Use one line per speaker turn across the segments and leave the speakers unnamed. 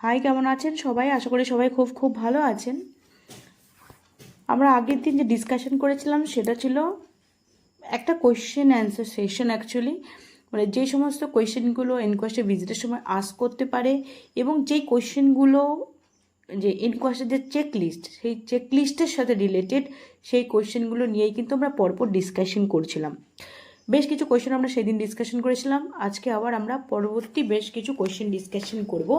High, কেমন আছেন সবাই? আশা করি সবাই খুব খুব ভালো আছেন। আমরা আগের দিন যে ডিসকাশন করেছিলাম সেটা ছিল একটা কোয়েশ্চেন অ্যান্সার সেশন অ্যাকচুয়ালি, মানে যে সমস্ত কোয়েশ্চেনগুলো এনকোয়েস্টে ভিজিটের সময় আস্ক করতে পারে এবং যেই কোয়েশ্চেনগুলো যে এনকোয়েস্টের যে চেকলিস্ট, সেই চেকলিস্টের সাথে রিলেটেড সেই কোয়েশ্চেনগুলো নিয়েই কিন্তু আমরা পরপর ডিসকাশন করছিলাম। বেশ কিছু কোয়েশ্চেন আমরা সেদিন ডিসকাশন করেছিলাম। আজকে আবার আমরা পরবর্তী বেশ কিছু কোয়েশ্চেন ডিসকাশন করব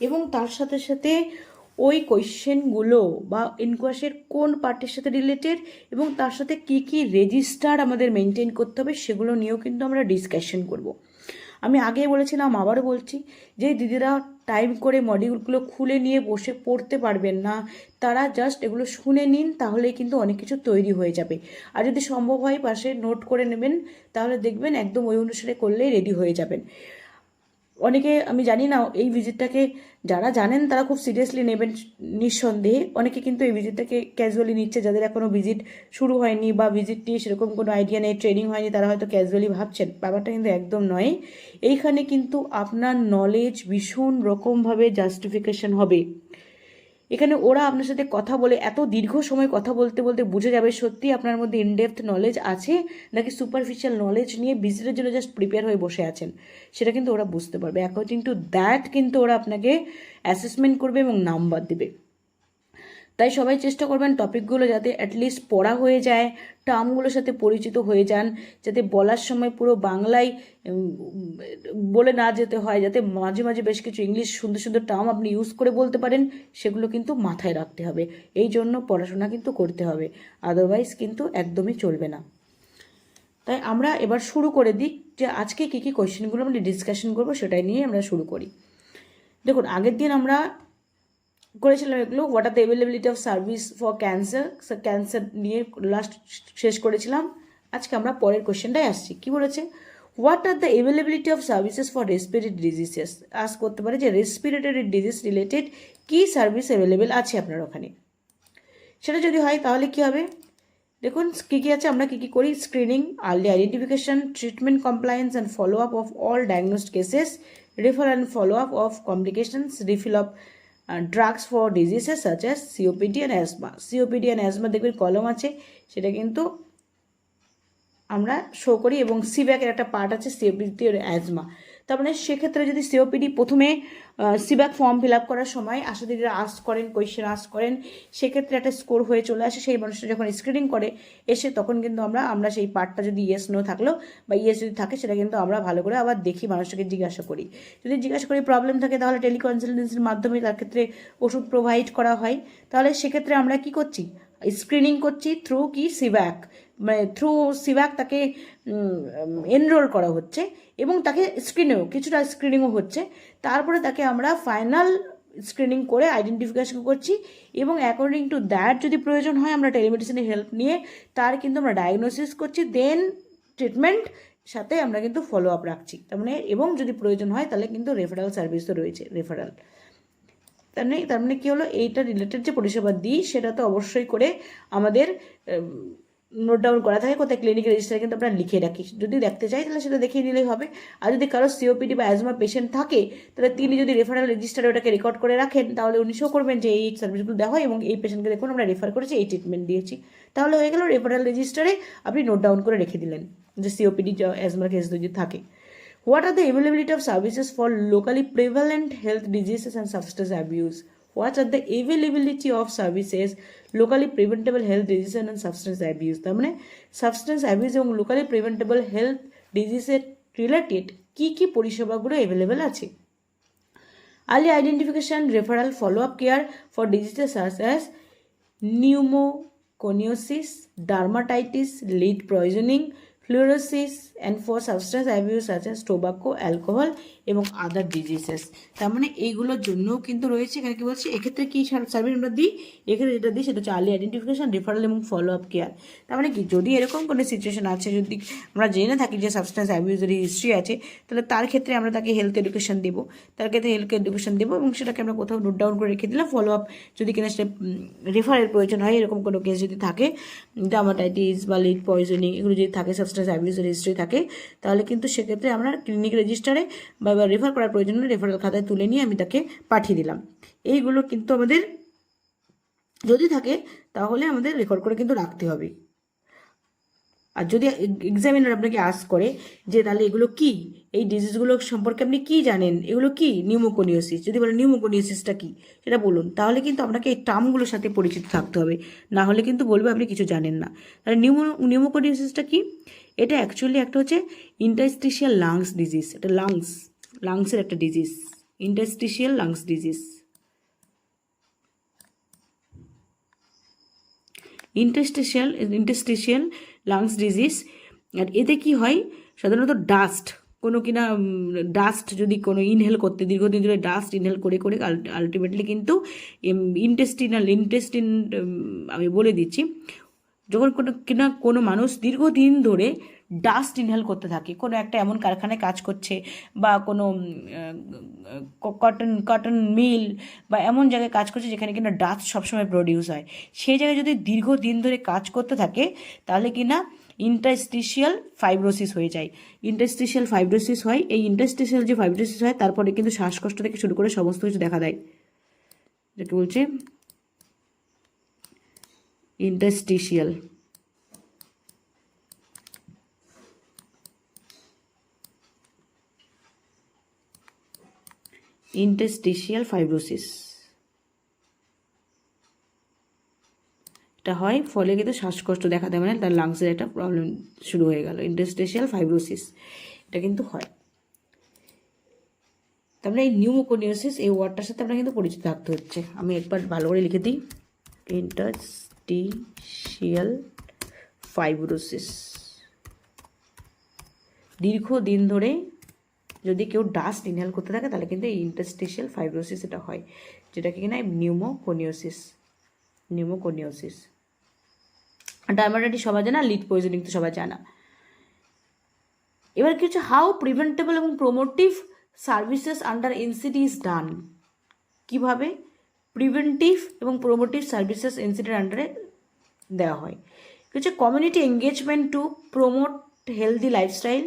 এবং তার সাথে সাথে ওই কোয়েশ্চেনগুলো বা ইনকোয়ারির কোন পার্টের সাথে রিলেটেড এবং তার সাথে কি কি রেজিস্টার আমাদের মেনটেন করতে হবে সেগুলো নিয়েও কিন্তু আমরা ডিসকাশন করব। আমি আগে বলেছিলাম, আবারও বলছি, যে দিদিরা টাইম করে মডিউলগুলো খুলে নিয়ে বসে পড়তে পারবেন না, তারা জাস্ট এগুলো শুনে নিন, তাহলেই কিন্তু অনেক কিছু তৈরি হয়ে যাবে। আর যদি সম্ভব হয় পাশে নোট করে নেবেন, তাহলে দেখবেন একদম ওই অনুসারে করলেই রেডি হয়ে যাবেন। অনেকে, আমি জানি না এই ভিজিটটাকে যারা জানেন তারা খুব সিরিয়াসলি নেবেন নিঃসন্দেহে, অনেকে কিন্তু এই ভিজিটটাকে ক্যাজুয়ালি নিচ্ছে। যাদের এখনও ভিজিট শুরু হয়নি বা ভিজিট নিয়ে সেরকম কোনো আইডিয়া নেই, ট্রেনিং হয়নি, তারা হয়তো ক্যাজুয়ালি ভাবছেন। ব্যাপারটা কিন্তু একদম নয়। এইখানে কিন্তু আপনার নলেজ ভীষণ রকমভাবে জাস্টিফিকেশন হবে। এখানে ওরা আপনার সাথে কথা বলে এত দীর্ঘ সময় কথা বলতে বলতে বুঝে যাবে সত্যি আপনার মধ্যে ইনডেপথ নলেজ আছে নাকি সুপারফিশিয়াল নলেজ নিয়ে ভিজিটের জন্য জাস্ট প্রিপেয়ার হয়ে বসে আছেন। সেটা কিন্তু ওরা বুঝতে পারবে। অ্যাকর্ডিং টু দ্যাট কিন্তু ওরা আপনাকে অ্যাসেসমেন্ট করবে এবং নাম্বার দেবে। তাই সবাই চেষ্টা করবেন টপিকগুলো যাতে অ্যাটলিস্ট পড়া হয়ে যায়, টার্মগুলোর সাথে পরিচিত হয়ে যান, যাতে বলার সময় পুরো বাংলায় বলে না যেতে হয়, যাতে মাঝে মাঝে বেশ কিছু ইংলিশ সুন্দর সুন্দর টার্ম আপনি ইউজ করে বলতে পারেন। সেগুলো কিন্তু মাথায় রাখতে হবে। এই জন্য পড়াশোনা কিন্তু করতে হবে, আদারওয়াইজ কিন্তু একদমই চলবে না। তাই আমরা এবার শুরু করে দিই যে আজকে কী কী কোয়েশ্চেনগুলো আমরা ডিসকাশন করবো সেটাই নিয়ে আমরা শুরু করি। দেখুন, আগের দিন আমরা করেছিলাম এগুলো, what are the availability of service for cancer, cancer নিয়ে লাস্ট শেষ করেছিলাম। আজকে আমরা পরের কোয়েশ্চেনটাই আসছি। কি বলেছে? What are the availability of services for respiratory diseases. আজ করতে পারে যে রেসপিরেটরি ডিজিজ রিলেটেড কী সার্ভিস অ্যাভেলেবেল আছে আপনার ওখানে। সেটা যদি হয় তাহলে কী হবে দেখুন, কী কী আছে, আমরা কী কী করি। Screening, early identification, treatment compliance and follow up of all diagnosed cases, refer and follow up of complications, refill of drugs for diseases such as COPD and asthma. COPD and asthma দেখবেন কলম আছে, সেটা কিন্তু আমরা show করি, এবং সিব্যাকের একটা part আছে সিওপিডি আর অ্যাজমা। তার মানে সেক্ষেত্রে যদি সিওপিডি প্রথমে সিব্যাক ফর্ম ফিল আপ করার সময় আশাদিদিরা আস্ক করেন, কোয়েশ্চেন আস্ক করেন, সেক্ষেত্রে একটা স্কোর হয়ে চলে আসে। সেই মানুষটা যখন স্ক্রিনিং করে এসে তখন কিন্তু আমরা সেই পার্টটা যদি ইয়েস নো থাকলো বা ইয়েস যদি থাকে, সেটা কিন্তু আমরা ভালো করে আবার দেখি, মানুষটাকে জিজ্ঞাসা করি। যদি জিজ্ঞাসা করি প্রবলেম থাকে, তাহলে টেলিকনসালটেন্সির মাধ্যমে তার ক্ষেত্রে ওষুধ প্রোভাইড করা হয়। তাহলে সেক্ষেত্রে আমরা কি করছি? স্ক্রিনিং করছি থ্রু কি সিব্যাক, মানে থ্রু সিব্যাক তাকে এনরোল করা হচ্ছে এবং তাকে কিছুটা স্ক্রিনিংও হচ্ছে। তারপরে তাকে আমরা ফাইনাল স্ক্রিনিং করে আইডেন্টিফিকেশন করছি এবং অ্যাকর্ডিং টু দ্যাট যদি প্রয়োজন হয় আমরা টেলিমেডিসিনের হেল্প নিয়ে তার কিন্তু আমরা ডায়াগনোসিস করছি, দেন ট্রিটমেন্ট সাথে আমরা কিন্তু ফলো আপ রাখছি। তার মানে এবং যদি প্রয়োজন হয় তাহলে কিন্তু রেফারেল সার্ভিসও রয়েছে, রেফারেল। তার মানে কী হলো, এইটা রিলেটেড যে পরিষেবা দিই সেটা তো অবশ্যই করে আমাদের নোট ডাউন করা থাকে, কোথায় ক্লিনিক রেজিস্টারে কিন্তু আমরা লিখে রাখি। যদি দেখতে চাই তাহলে সেটা দেখিয়ে নিলেই হবে। আর যদি কারো সিওপিডি বা অ্যাজমা পেশেন্ট থাকে, তাহলে তিনি যদি রেফারেল রেজিস্টারে ওটাকে রেকর্ড করে রাখেন, তাহলে উনি শো করবেন যে এই সার্ভিসগুলো দেওয়া হয় এবং এই পেশেন্টকে দেখুন আমরা রেফার করেছি, এই ট্রিটমেন্ট দিয়েছি। তাহলে হয়ে গেল, রেফারেল রেজিস্টারে আপনি নোট ডাউন করে রেখে দিলেন যে সিওপিডি অ্যাজমার কেস যদি থাকে। What are the availability of services for locally prevalent health diseases and substance abuse? What are the availability of services locally preventable health diseases and substance abuse? তার মানে substance abuse এবং locally preventable health ডিজিজের related কী কী পরিষেবাগুলো available আছে। Early identification, referral, follow up care for diseases such as pneumoconiosis, dermatitis, lead poisoning, fluorosis, and for substance abuse আছে tobacco, alcohol এবং আদার diseases. তার মানে এইগুলোর জন্যও কিন্তু রয়েছে। এখানে কি বলছি, এক্ষেত্রে কী সার্ভিস আমরা দিই, এক্ষেত্রে যেটা দিই সেটা হচ্ছে আর্লি আইডেন্টিফিকেশন, রেফারেল এবং ফলো আপ কেয়ার। তার মানে কি, যদি এরকম কোনো সিচুয়েশন আছে, যদি আমরা জেনে থাকি যে সাবস্টেন্স অ্যাবিউজের হিস্ট্রি আছে, তাহলে তার ক্ষেত্রে আমরা তাকে হেলথ এডুকেশন দেবো, তার ক্ষেত্রে হেলথ এডুকেশন দেবো এবং সেটাকে আমরা কোথাও নোট ডাউন করে রেখে দিলাম। ফলো আপ যদি কিনা সেটা রেফারের প্রয়োজন হয়, এরকম কোনো কেস যদি থাকে, ডার্মাটাইটিস বা লিড পয়জনিং এগুলো যদি থাকে, সাবস্টেন্স হাইপোস্টাস অ্যাবিউজের হিস্ট্রি থাকে, তাহলে কিন্তু সেক্ষেত্রে আমরা ক্লিনিক রেজিস্টারে বা রেফার করার প্রয়োজন হলে রেফারেল খাতায় তুলে নিয়ে আমি তাকে পাঠিয়ে দিলাম। এইগুলো কিন্তু আমাদের যদি থাকে তাহলে আমাদের রেকর্ড করে কিন্তু রাখতে হবে। আর যদি এক্সামিনার আপনাকে আস্ক করে যে তাহলে এগুলো কি, এই ডিজিজগুলো সম্পর্কে আপনি কি জানেন, এগুলো কি, নিউমোকোনিওসিস, যদি বলেন নিউমোকোনিওসিসটা কি সেটা বলুন, তাহলে কিন্তু আপনাকে এই টার্মগুলোর সাথে পরিচিত থাকতে হবে, না হলে কিন্তু বলবে আপনি কিছু জানেন না। তাহলে নিউমোকোনিওসিসটা কি? এটা অ্যাকচুয়ালি একটা হচ্ছে ইন্টারস্টিশিয়াল লাংস ডিজিজ, এটা লাংসের একটা disease, interstitial lungs disease. Interstitial lungs disease. আর এতে কি হয়, সাধারণত ডাস্ট যদি কোনো ইনহেল করতে, দীর্ঘদিন ধরে ডাস্ট ইনহেল করে করে আলটিমেটলি কিন্তু ইন্টেস্টিন আমি বলে দিচ্ছি, যখন কোনো মানুষ দীর্ঘদিন ধরে ডাস্ট ইনহেল করতে থাকে, কোনো একটা এমন কারখানায় কাজ করছে বা কোনো কটন মিল বা এমন জায়গায় কাজ করছে যেখানে কিনা ডাস্ট সবসময় প্রডিউস হয়, সেই জায়গায় যদি দীর্ঘদিন ধরে কাজ করতে থাকে তাহলে কিনা ইন্টারস্টিশিয়াল ফাইব্রোসিস হয়ে যায়। ইন্টারস্টিশিয়াল ফাইব্রোসিস হয়, এই ইন্টারস্টিশিয়াল যে ফাইব্রোসিস হয় তারপরে কিন্তু শ্বাসকষ্ট থেকে শুরু করে সমস্ত কিছু দেখা দেয়, যেটা বলছে ইন্টারস্টিশিয়াল ফাইব্রোসিস এটা হয়, ফলে কিন্তু শ্বাসকষ্ট দেখা দেয়, মানে তার লাংসের একটা প্রবলেম শুরু হয়ে গেল, ইন্টারস্টিশিয়াল ফাইব্রোসিস এটা কিন্তু হয়। তারপরে এই নিউমোকোনিওসিস এই ওয়ার্ডটার সাথে আপনার কিন্তু পরিচিত থাকতে হচ্ছে। আমি একবার ভালো করে লিখে দিই, ইন্টারস্টিশিয়াল ফাইব্রোসিস। দীর্ঘদিন ধরে যদি কেউ ডাস্ট ইনহেল করতে থাকে তাহলে কিন্তু এই ইন্টারস্টিশিয়াল ফাইব্রোসিস এটা হয়, যেটাকে কিনা নিউমোকোনিওসিস। ডায়াবেটিস সবাই জানা, লিড পয়জনিং তো সবাই জানা। এবার কি হচ্ছে, হাউ প্রিভেন্টেবল এবং প্রমোটিভ services under NCD is done. কীভাবে প্রিভেন্টিভ এবং প্রমোটিভ সার্ভিসেস এনসিডির আন্ডারে দেওয়া হয়? হচ্ছে community engagement to promote healthy lifestyle,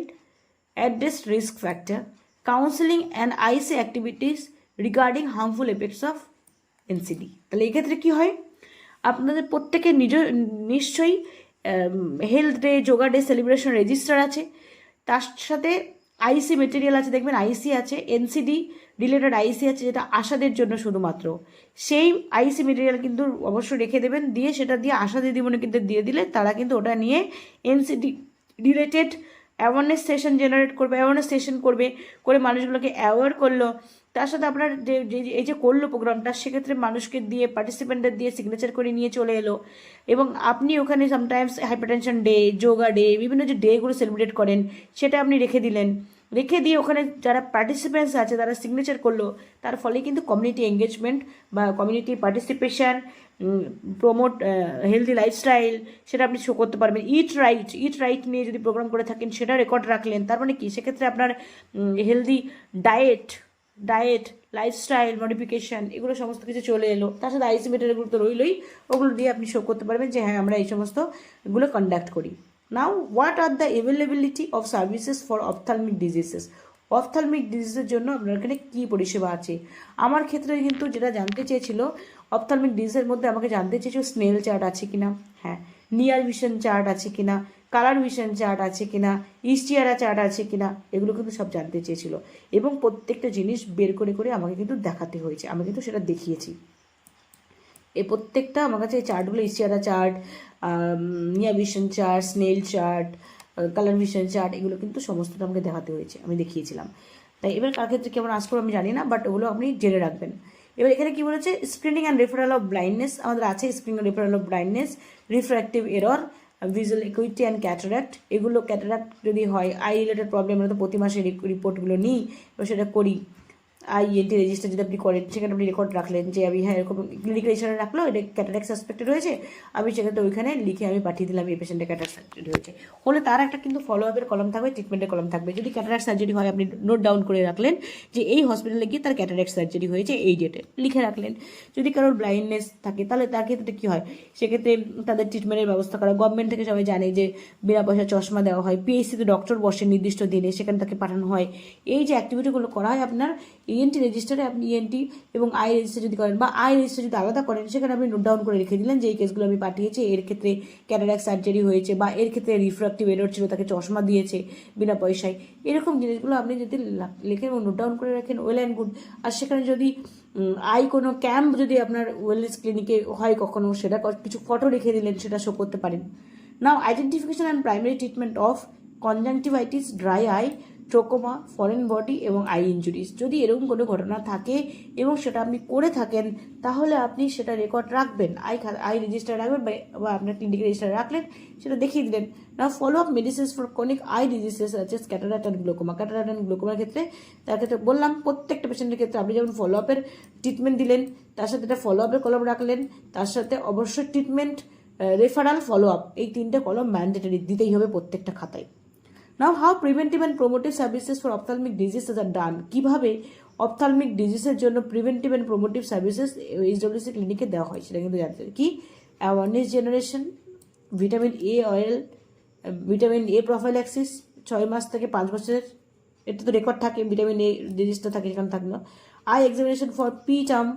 address risk factor, counselling and IC activities regarding harmful effects of NCD. তাহলে এক্ষেত্রে কী হয়, আপনাদের প্রত্যেকের নিশ্চয়ই health day, yoga day celebration register আছে, তার সাথে আইসি মেটেরিয়াল আছে, দেখবেন আইসি আছে, এনসিডি রিলেটেড আইসি আছে, যেটা আশাদের জন্য শুধুমাত্র। সেই আইসি মেটেরিয়াল কিন্তু অবশ্যই রেখে দেবেন, দিয়ে সেটা দিয়ে আশা দিদিমণি কিন্তু দিয়ে দিলে তারা কিন্তু ওটা নিয়ে এনসিডি রিলেটেড অ্যাওয়ারনেস সেশন করে মানুষগুলোকে অ্যাওয়ার করলো। তার সাথে আপনার এই যে করলো প্রোগ্রামটা, সেক্ষেত্রে মানুষকে দিয়ে, পার্টিসিপেন্টদের দিয়ে সিগনেচার করে নিয়ে চলে এলো, এবং আপনি ওখানে sometimes hypertension day, yoga day, বিভিন্ন যে ডেগুলো সেলিব্রেট করেন সেটা আপনি রেখে দিয়ে ওখানে যারা পার্টিসিপেন্টস আছে তারা সিগনেচার করলো, তার ফলে কিন্তু কমিউনিটি এঙ্গেজমেন্ট বা community participation, promote healthy lifestyle সেটা আপনি শো করতে পারবেন। ইট রাইট নিয়ে যদি প্রোগ্রাম করে থাকেন সেটা রেকর্ড রাখলেন, তার মানে কি সেক্ষেত্রে আপনার হেলদি ডায়েট, লাইফস্টাইল মডিফিকেশান এগুলো সমস্ত কিছু চলে এলো। তার সাথে আইসি মেটেরিয়ালগুলো তো রইলই, ওগুলো দিয়ে আপনি শো করতে পারবেন যে হ্যাঁ আমরা এই সমস্ত এগুলো কন্ডাক্ট করি। Now what are the availability of services for ophthalmic diseases. Ophthalmic ডিজিজের জন্য আপনার এখানে কী পরিষেবা আছে? আমার ক্ষেত্রে কিন্তু যেটা জানতে চেয়েছিল, অপথ্যালমিক ডিজিজের মধ্যে আমাকে জানতে চেয়েছিল স্নেল চার্ট আছে কিনা, হ্যাঁ, নিয়ার ভিশন চার্ট আছে কিনা, কালার ভিশন চার্ট আছে কিনা, ইস্টিয়ারা চার্ট আছে কিনা, এগুলো কিন্তু সব জানতে চেয়েছিল, এবং প্রত্যেকটা জিনিস বের করে করে আমাকে কিন্তু দেখাতে হয়েছে, আমি কিন্তু সেটা দেখিয়েছি। এই প্রত্যেকটা আমার কাছে এই চার্টগুলো, Ishihara chart, near vision chart, Snellen chart, colour vision chart, এগুলো কিন্তু সমস্তটা আমাকে দেখাতে হয়েছে, আমি দেখিয়েছিলাম। তাই এবার কার ক্ষেত্রে কেমন আস করবো আমি জানি না, বাট ওগুলো আপনি জেনে রাখবেন। এবার এখানে কী বলেছে, screening and referral of blindness আমাদের আছে, screening and referral of blindness, refractive error, visual equity and cataract. এগুলো ক্যাটারাক্ট যদি হয়, আই রিলেটেড প্রবলেম, আমরা তো প্রতি মাসে রিপোর্টগুলো নিই এবং সেটা করি। IENT রেজিস্টার যদি আপনি করেন, সেখানে আপনি রেকর্ড রাখলেন যে আমি হ্যাঁ এরকম ক্লিনিক্যাল হিসাবে রাখলো, এটা ক্যাটারাক্ট সাসপেক্টেড হয়েছে, আমি সেক্ষেত্রে ওইখানে লিখে আমি পাঠিয়ে দিলাম এই পেশেন্টের ক্যাটারাক্ট সার্জারি হয়েছে হলে তার একটা কিন্তু ফলো আপের কলম থাকবে, ট্রিটমেন্টের কলম থাকবে। যদি ক্যাটারাক্ট সার্জারি হয় আপনি নোট ডাউন করে রাখলেন যে এই হসপিটালে গিয়ে তার ক্যাটারাক্ট সার্জারি হয়েছে এই ডেটে লিখে রাখলেন। যদি কারোর ব্লাইন্ডনেস থাকে তাহলে তার ক্ষেত্রে কী হয়, সেক্ষেত্রে তাদের ট্রিটমেন্টের ব্যবস্থা করা, গভর্নমেন্ট থেকে সবাই জানে যে বিনা পয়সা চশমা দেওয়া হয়, PHCতে ডক্টর বসে নির্দিষ্ট দিনে, সেখানে তাকে পাঠানো হয়। এই যে অ্যাক্টিভিটিগুলো করা হয় আপনার ENT রেজিস্টারে, আপনি ENT এবং আই রেজিস্টার যদি করেন বা আই রেজিস্টার যদি আলাদা করেন, সেখানে আপনি নোট ডাউন করে রেখে দিলেন যে এই কেসগুলো আমি পাঠিয়েছি, এর ক্ষেত্রে ক্যাটারাক্ট সার্জারি হয়েছে বা এর ক্ষেত্রে রিফ্রাক্টিভ এরর ছিল, তাকে চশমা দিয়েছে বিনা পয়সায়। এরকম জিনিসগুলো আপনি যদি লিখে এবং নোট ডাউন করে রাখেন, ওয়েল অ্যান্ড গুড। আর সেখানে যদি কোনো ক্যাম্প যদি আপনার ওয়েলনেস ক্লিনিকে হয় কখনো, সেটা কিছু ফটো রেখে দিলেন, সেটা শো করতে পারেন। Now identification and primary treatment of conjunctivitis, dry eye, trachoma, foreign body এবং আই ইনজুরিস। যদি এরকম কোনো ঘটনা থাকে এবং সেটা আপনি করে থাকেন, তাহলে আপনি সেটা রেকর্ড রাখবেন, আই রেজিস্টার রাখবেন বা আপনার ক্লিনিক রেজিস্টার রাখলেন, সেটা দেখিয়ে দিলেন। Now follow up medicines for chronic eye diseases আছে cataract and glaucoma. Cataract and গ্লোকোমার ক্ষেত্রে, তার ক্ষেত্রে বললাম প্রত্যেকটা পেশেন্টের ক্ষেত্রে আপনি যেমন ফলো আপের ট্রিটমেন্ট দিলেন, তার সাথে একটা ফলো আপের কলম রাখলেন, তার সাথে অবশ্যই ট্রিটমেন্ট, রেফারাল, ফলো আপ, এই তিনটে কলম ম্যান্ডেটরি দিতেই হবে প্রত্যেকটা খাতায়। Now how preventive and promotive services for ophthalmic diseases are done. কীভাবে অপথ্যালমিক ডিজিজের জন্য preventive and promotive services HWC ক্লিনিকে দেওয়া হয় সেটা কিন্তু জানতে হবে। কি awareness generation, vitamin A oil, vitamin A prophylaxis 6 মাস থেকে 5 বছরের, এটা তো রেকর্ড থাকে, ভিটামিন A রেজিস্টার থাকে, সেখানে থাকলো। I examination for P term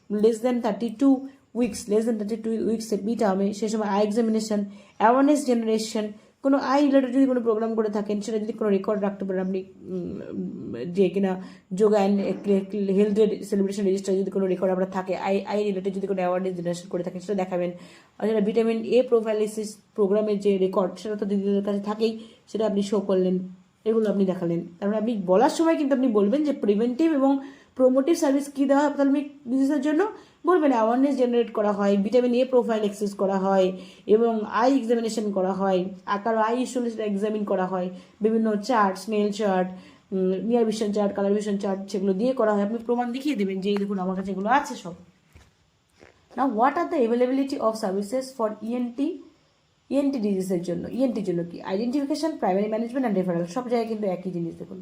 less than 32 weeks, less than 32 উইকসে P টার্মে, সে সময় আই এক্সামিনেশন, অ্যাওয়ারনেস জেনারেশন, কোনো আই রিলেটেড যদি কোনো প্রোগ্রাম করে থাকেন, সেটা যদি কোনো রেকর্ড রাখতে পারেন আপনি, যে কিনা yoga and health day celebration register যদি কোনো রেকর্ড আপনার থাকে, আই রিলেটেড যদি কোনো অ্যাওয়ারনেস জেনারেশন করে থাকেন, সেটা দেখাবেন। আর সেটা ভিটামিন A প্রোফাইলিসিস প্রোগ্রামের যে রেকর্ড, সেটা তো দিদিদের কাছে থাকেই, সেটা আপনি শো করলেন, এগুলো আপনি দেখালেন। তারপরে আপনি বলার সময় কিন্তু আপনি বলবেন যে প্রিভেন্টিভ এবং প্রোমোটিভ সার্ভিস কী দেওয়া হয় অপথ্যালমিক ডিজিজের জন্য, বলবেন অ্যাওয়ারনেস জেনারেট করা হয়, ভিটামিন A প্রোফাইল এক্সেস করা হয় এবং আই এক্সামিনেশন করা হয়, কারো আই ইস্যুলে সেটা এক্সামিন করা হয়, বিভিন্ন chart, Snellen chart, near vision chart, colour vision chart, সেগুলো দিয়ে করা হয়। আপনি প্রমাণ দেখিয়ে দেবেন যে এই দেখুন আমার কাছে এগুলো আছে সব। নাও what are the availability of services for ENT ডিজিজের জন্য। ENTর জন্য কি identification, primary management and referral, সব জায়গায় কিন্তু একই জিনিস দেখুন।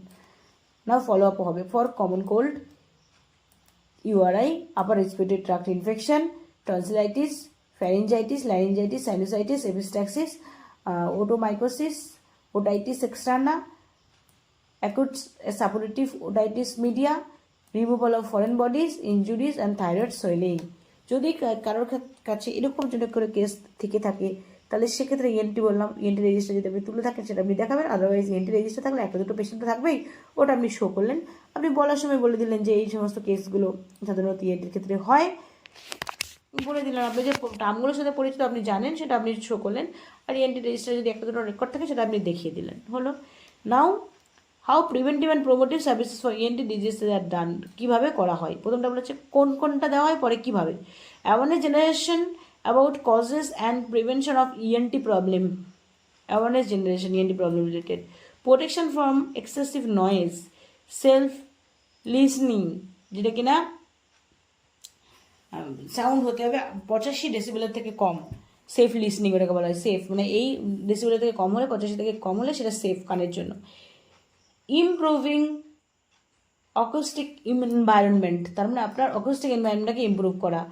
নাও ফলো আপ হবে for common cold, URI, upper respiratory tract infection, tonsillitis, pharyngitis, laryngitis, sinusitis, epistaxis, otomycosis, otitis externa, acute suppurative otitis media, removal of foreign bodies, injuries and thyroid swelling. যদি কারোর কাছে এরকম যদি করে কেস থেকে থাকে, তাহলে সেক্ষেত্রে ENT বললাম, ENT রেজিস্টার যদি আপনি তুলে থাকেন সেটা আপনি দেখাবেন। আদারওয়াইজ ENT রেজিস্টার থাকলে একটা দুটো পেশেন্ট তো থাকবেই, ওটা আপনি শো করলেন। আপনি বলার সময় বলে দিলেন যে এই সমস্ত কেসগুলো সাধারণত ENTর ক্ষেত্রে হয়, বলে দিলেন। আপনি যে টার্মগুলোর সাথে পরিচিত আপনি জানেন, সেটা আপনি শো করলেন। আর ENT রেজিস্টার যদি একটা দুটো রেকর্ড থাকে, সেটা আপনি দেখিয়ে দিলেন, হলো। Now how preventive and promotive services for ENT diseases are done. কীভাবে করা হয়, প্রথমটা বলেছে কোনটা দেওয়া হয়, পরে কীভাবে। Awareness generation about causes and prevention of ENT problem, awareness generation ENT problem related, protection from excessive noise, self listening, যেটা কিনা সাউন্ড হতে হবে 85 ডেসিবেলের থেকে কম, সেফ লিসনিং ওটাকে বলা হয়। সেফ মানে এই ডেসিবেলের থেকে কম হলে, 85 থেকে কম হলে সেটা সেফ কানের জন্য। ইমপ্রুভিং অ্যাকুস্টিক এনভায়রনমেন্ট, তার মানে আপনার অ্যাকুস্টিক এনভায়রনমেন্টটাকে ইমপ্রুভ করা।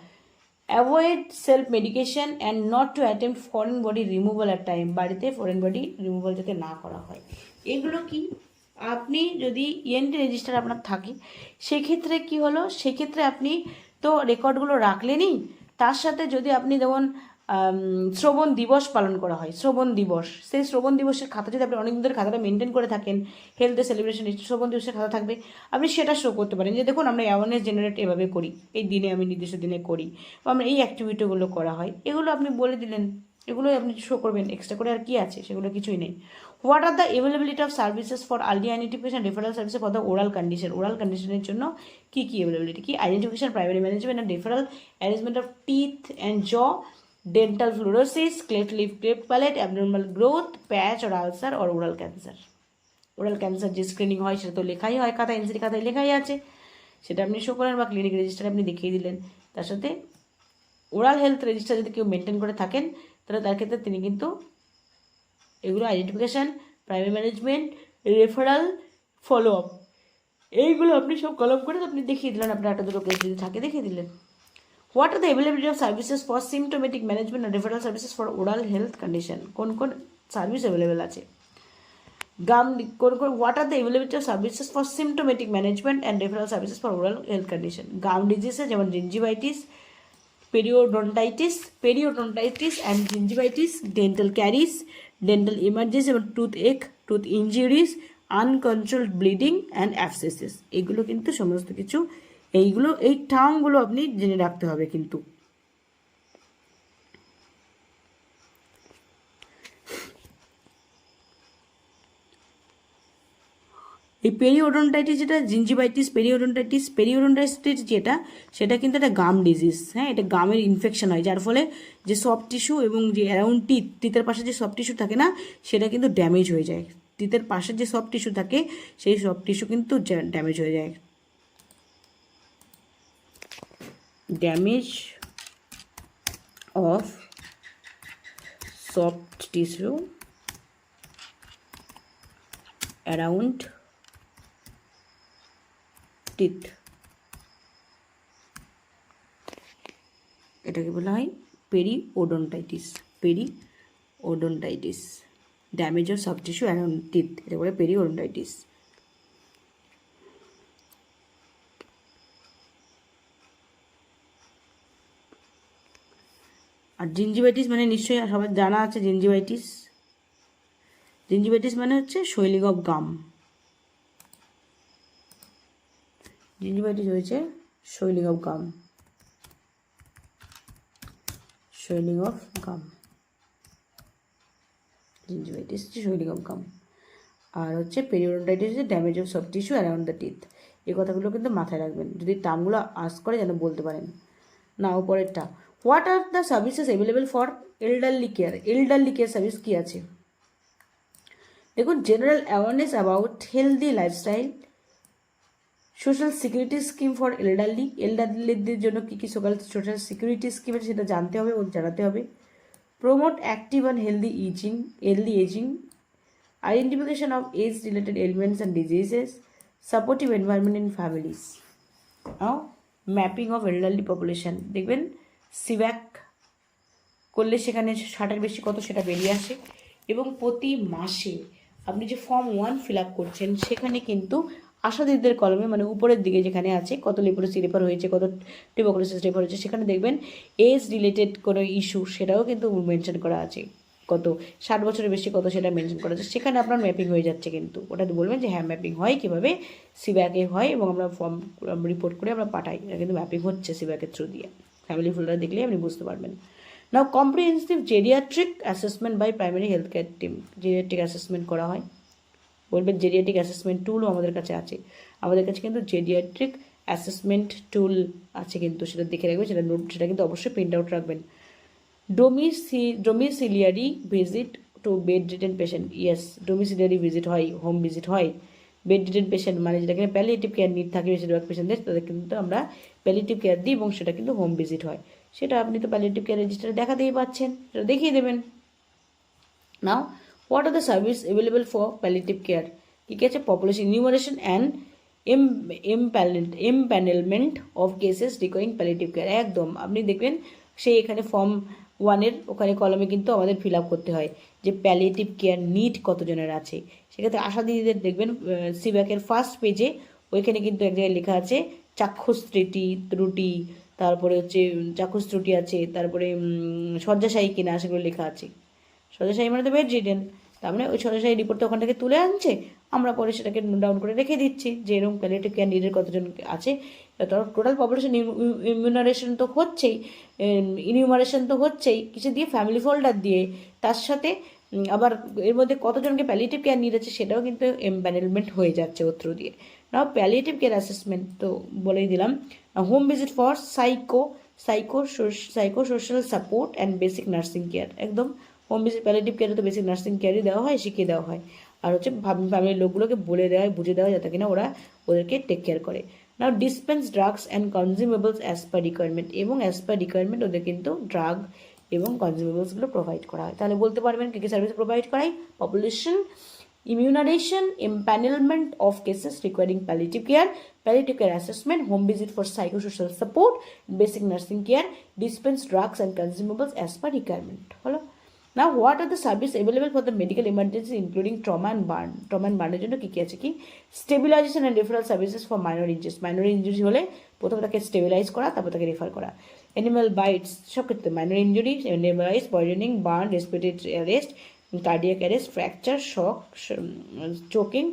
Avoid self medication and not to attempt foreign body removal at time, বাড়িতে ফরেন বডি রিমুভাল যাতে না করা হয়। এগুলো কি আপনি যদি ENT রেজিস্টার আপনার থাকে, সেক্ষেত্রে কি হলো, সেক্ষেত্রে আপনি তো রেকর্ডগুলো রাখলেনই, তার সাথে যদি আপনি যেমন শ্রবণ দিবস পালন করা হয়, শ্রবণ দিবস, সেই শ্রবণ দিবসের খাতা যদি আপনি অনেক দিনের খাতাটা মেনটেন করে থাকেন, হেলথ ডে সেলিব্রেশন শ্রবণ দিবসের খাতা থাকবে, আপনি সেটা শো করতে পারেন যে দেখুন আমরা অ্যাওয়ারনেস জেনারেট এভাবে করি, এই দিনে আমি নির্দিষ্ট দিনে করি, বা আমরা এই অ্যাক্টিভিটিগুলো করা হয়, এগুলো আপনি বলে দিলেন, এগুলোই আপনি শো করবেন। এক্সট্রা করে আর কি আছে, সেগুলো কিছুই নেই। What are the availability of services for early identification, referral services for the oral condition, oral কন্ডিশনের জন্য কী কী অ্যাভেলেবিলিটি, কি identification, primary management and referral, arrangement of teeth and জ, dental fluorosis, cleft lip, cleft palate, abnormal growth, patch or ulcer or oral cancer. Oral cancer যে screening হয় সেটা তো লেখাই হয় খাতায়, এনসিডি খাতায় লেখাই আছে। সেটা আপনি শো করেন বা ক্লিনিক রেজিস্টার আপনি দেখিয়ে দিলেন। তার সাথে ওরাল হেলথ রেজিস্টার যদি কেউ মেনটেন করে থাকেন তাহলে তার ক্ষেত্রে তিনি কিন্তু এগুলো identification, primary management, referral, follow up, এইগুলো আপনি সব কলম করে আপনি দেখিয়ে দিলেন। আপনার একটা দুটো কেস যদি থাকে দেখিয়ে দিলেন। What are the availability of services for symptomatic management আর referral services for oral health condition, কোন কোন সার্ভিস অ্যাভেলেবেল আছে। গাম কোন কোন what are the availability of services for symptomatic management and referral services for oral health condition. Gum ডিজিজে যেমন gingivitis, periodontitis and gingivitis, dental caries, dental emergencies এবং tooth injuries, uncontrolled bleeding and abscesses, এগুলো কিন্তু সমস্ত কিছু এইগুলো এই টার্মগুলো আপনি জেনে রাখতে হবে কিন্তু। এই পেরিওডন্টাইটিস যেটা পেরিওডন্টাইটিস যেটা সেটা কিন্তু একটা গাম ডিজিজ। হ্যাঁ, এটা গামের ইনফেকশন হয়, যার ফলে যে সফট টিস্যু এবং যে অ্যারাউন্ড টিথের পাশে যে সফট টিস্যু থাকে না সেটা কিন্তু ড্যামেজ হয়ে যায়। টিথের পাশে যে সফট টিস্যু থাকে সেই সফট টিস্যু কিন্তু ড্যামেজ হয়ে যায়। Damage of soft tissue around teeth, এটাকে বলা হয় periodontitis. Damage of soft tissue around teeth, এটা বলে পেরিওডন্টাইটিস। আর জিঞ্জিভাইটিস মানে নিশ্চয়ই সবার জানা আছে। জিঞ্জিভাইটিস মানে হচ্ছে শৈলিং অফ গাম। জিঞ্জিভাইটিস হয়েছে শৈলিং অফ গাম। জিঞ্জিভাইটিস হচ্ছে শৈলিং অফ গাম। আর হচ্ছে পেরিওডন্টাইটিস হচ্ছে damage of soft tissue around the teeth. এই কথাগুলো কিন্তু মাথায় রাখবেন, যদি টার্মগুলো আস্ক করে যেন বলতে পারেন। না, পরেরটা, what are the services available for elderly care. Elderly care service কী আছে দেখুন। General awareness about healthy lifestyle, social security scheme for এল্ডারলিদের জন্য কী কী সোশ্যাল সিকিউরিটি স্কিম আছে সেটা জানতে হবে এবং জানাতে হবে। Promote active and healthy ageing, identification of age related elements and diseases, supportive environment in families. Now mapping of elderly population, দেখবেন সিভ্যাক করলে সেখানে 60-এর বেশি কত সেটা বেরিয়ে আসে, এবং প্রতি মাসে আপনি যে ফর্ম 1 ফিল আপ করছেন সেখানে কিন্তু আশাদিদের কলমে মানে উপরের দিকে যেখানে আছে কত লেপ্রোসি রেফার হয়েছে, কত টিউবারকুলোসিস রেফার হয়েছে, সেখানে দেখবেন এজ রিলেটেড কোনো ইস্যু সেটাও কিন্তু মেনশন করা আছে, কত 60 বছরের বেশি কত সেটা মেনশন করা আছে। সেখানে আপনার ম্যাপিং হয়ে যাচ্ছে কিন্তু, ওটাতে বলবেন যে হ্যাঁ ম্যাপিং হয় কীভাবে, সিব্যাকে হয় এবং আমরা ফর্ম রিপোর্ট করে আমরা পাঠাই, এটা কিন্তু ম্যাপিং হচ্ছে সিব্যাকের থ্রু দিয়ে। ফ্যামিলি ফোল্ডার দেখলেই আপনি বুঝতে পারবেন। Now comprehensive geriatric assessment by primary health care team, geriatric assessment করা হয়, বলবেন জেরিয়াট্রিক অ্যাসেসমেন্ট টুলও আমাদের কাছে আছে। আমাদের কাছে কিন্তু জেরিয়াট্রিক অ্যাসেসমেন্ট টুল আছে কিন্তু, সেটা দেখে রাখবেন, সেটা কিন্তু অবশ্যই প্রিন্ট আউট রাখবেন। Domiciliary visit to bedridden patient, yes domiciliary visit হয়, হোম ভিজিট হয়। বেড রিটেন পেশেন্ট মানে যেটাকে প্যালিয়েটিভ কেয়ার নিড থাকে বেশিরভাগ পেশেন্টদের, তাদের কিন্তু আমরা প্যালিয়েটিভ কেয়ার দিই এবং সেটা কিন্তু হোম ভিজিট হয়। সেটা আপনি তো প্যালিয়েটিভ কেয়ার রেজিস্টারে দেখাতেই পাচ্ছেন, সেটা দেখিয়ে দেবেন। Now what are the service available for palliative care, কী কী আছে, population enumeration and empanelment of cases requiring palliative care. একদম আপনি দেখবেন সেই এখানে ফর্ম 1-এর ওখানে কলমে কিন্তু আমাদের ফিল আপ করতে হয় যে প্যালিয়েটিভ কেয়ার নিড কতজনের আছে। সেক্ষেত্রে আশা দিদিদের দেখবেন সিব্যাকের ফার্স্ট পেজে ওইখানে কিন্তু এক জায়গায় লেখা আছে চাক্ষুষ ত্রুটি, তারপরে হচ্ছে চাক্ষুষ ত্রুটি আছে, তারপরে শয্যাশায়ী কিনা সেগুলো লেখা আছে। শয্যাশায়ী মানে তো বেড রিটেন, তার মানে ওই শয্যাশায়ী রিপোর্টটা ওখান থেকে তুলে আনছে, আমরা পরে সেটাকে নোট ডাউন করে রেখে দিচ্ছি যে এরকম প্যালিয়েটিভ কেয়ার নিডের কতজন আছে। টোটাল পপুলেশন ইনিউমারেশন তো হচ্ছেই কিছু দিয়ে, ফ্যামিলি ফোল্ডার দিয়ে, তার সাথে আবার এর মধ্যে কতজনকে প্যালিয়েটিভ কেয়ার নিড আছে সেটাও কিন্তু এমপ্যানেলমেন্ট হয়ে যাচ্ছে ওর থ্রু দিয়ে। নাও প্যালিয়েটিভ কেয়ার অ্যাসেসমেন্ট তো বলেই দিলাম। Home visit for psycho social support and basic nursing care, একদম হোম ভিজিট প্যালিয়েটিভ কেয়ারে তো বেসিক নার্সিং কেয়ারই দেওয়া হয়, শিখিয়ে দেওয়া হয়। আর হচ্ছে ফ্যামিলির লোকগুলোকে বলে দেওয়া হয়, বুঝে দেওয়া হয় যাতে কিনা ওরা ওদেরকে টেক কেয়ার করে। Now dispense drugs and consumables as per requirement, এবং অ্যাজ পার রিকোয়ারমেন্ট ওদের কিন্তু ড্রাগ এবং কনজিউমেবলসগুলো প্রোভাইড করা হয়। তাহলে বলতে পারবেন কী কী সার্ভিস প্রোভাইড করাই? Population immunization, empanelment of cases requiring palliative care assessment, home visit for psychosocial support, basic nursing care, dispense drugs and consumables as per requirement. Hello. Now, what are the services available for the medical emergency, including trauma and burn? Trauma and burn এর জন্য কি আছে কি? Stabilization and referral services for minor injuries. Minor injuries হলে প্রথমে তাকে stabilise করা, তারপর তাকে রেফার করা। Animal bites সব ক্ষেত্রে minor injury, animal bites, poisoning, burn, respiratory arrest, cardiac arrest, fracture, shock, choking,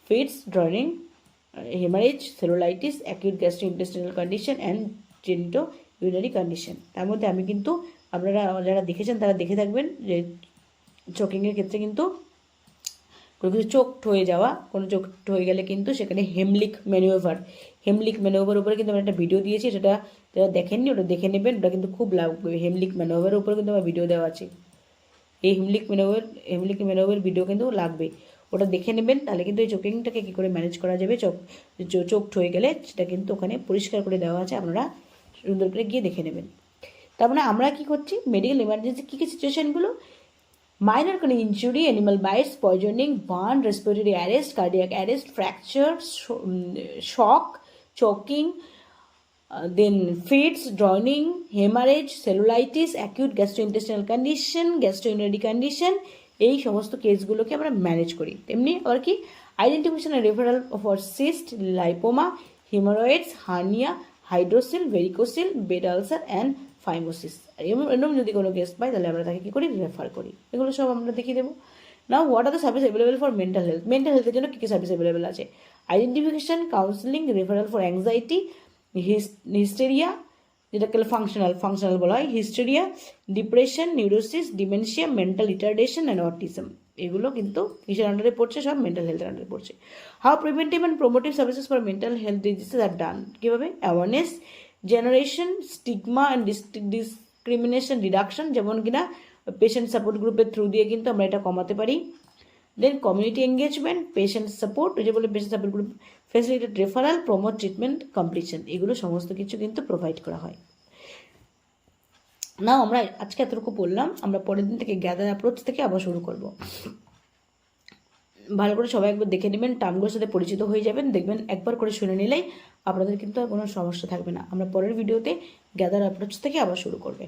fits, drowning, hemorrhage, cellulitis, acute gastrointestinal condition and genitourinary condition। তার মধ্যে আমি কিন্তু আপনারা যারা দেখেছেন তারা দেখে থাকবেন যে চোকিংয়ের ক্ষেত্রে কিন্তু কোনো কিছু চোখড হয়ে যাওয়া, কোনো চোখড হয়ে গেলে কিন্তু সেখানে হেমলিক ম্যানোভার উপরে কিন্তু আমরা একটা ভিডিও দিয়েছি, সেটা যারা দেখেননি ওটা দেখে নেবেন, ওটা কিন্তু খুব লাগবে। হেমলিক ম্যানোভারের উপরে কিন্তু আমার ভিডিও দেওয়া আছে। এই হেমলিক ম্যানোভার ভিডিও কিন্তু লাগবে, ওটা দেখে নেবেন। তাহলে কিন্তু এই চোকিংটাকে কী করে ম্যানেজ করা যাবে, চোখড হয়ে গেলে সেটা কিন্তু ওখানে পরিষ্কার করে দেওয়া আছে, আপনারা সুন্দর করে গিয়ে দেখে নেবেন। তার মানে আমরা কী করছি, মেডিকেল ইমার্জেন্সি কী কী সিচুয়েশানগুলো? মাইনর কোনো injury, animal bites, poisoning, burn, respiratory arrest, cardiac arrest, fracture, shock, choking, then fits, drowning, hemorrhage, cellulitis, acute gastrointestinal condition, gastrointestinal condition, এই সমস্ত কেসগুলোকে আমরা ম্যানেজ করি। তেমনি আর কি identification and referral for cyst, lipoma, haemorrhoids, hernia, hydrocele, varicocele, bed ulcer and phimosis. এরকম যদি কোনো কেস পাই তাহলে আমরা তাকে কী করি, রেফার করি। এগুলো সব আমরা দেখিয়ে দেবো। নাও what are the service available for mental health? Mental হেলথের জন্য কী কী সার্ভিস অ্যাভেলেবল আছে? Identification, counselling, referral for anxiety, hysteria, যেটাকে ফাংশনাল বলা হয়, hysteria, depression, neurosis, dementia, mental retardation and autism, এগুলো কিন্তু কিসের আন্ডারে পড়ছে? সব মেন্টাল হেলথের আন্ডারে পড়ছে। How preventive and promotive services for mental health diseases are done? কীভাবে? Awareness generation, stigma and discrimination reduction, যেমন কিনা পেশেন্ট সাপোর্ট গ্রুপের থ্রু দিয়ে কিন্তু আমরা এটা কমাতে পারি। দেন কমিউনিটি এঙ্গেজমেন্ট, পেশেন্ট সাপোর্ট, ওই যে বলে patient support group, facilitate referral, promote treatment completion, এগুলো সমস্ত কিছু কিন্তু প্রোভাইড করা হয়। না আমরা আজকে এতটুকু বললাম, আমরা পরের দিন থেকে গ্যাদার অ্যাপ্রোচ থেকে আবার শুরু করব। ভালো করে সবাই একবার দেখে নেবেন, টার্মগুলোর সাথে পরিচিত হয়ে যাবেন, দেখবেন একবার করে শুনে নিলেই আপনাদের কিন্তু আর কোনো সমস্যা থাকবে না। আমরা পরের ভিডিওতে গ্যাদার অ্যাপ্রোচ থেকে আবার শুরু করবে।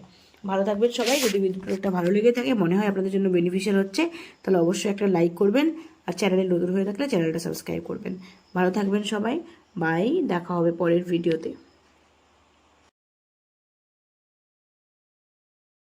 ভালো থাকবেন সবাই। যদি ভিডিওটা ভালো লেগে থাকে, মনে হয় আপনাদের জন্য বেনিফিশিয়াল হচ্ছে, তাহলে অবশ্যই একটা লাইক করবেন, আর চ্যানেলে নতুন হয়ে থাকলে চ্যানেলটা সাবস্ক্রাইব করবেন। ভালো থাকবেন সবাই, বাই, দেখা হবে পরের ভিডিওতে।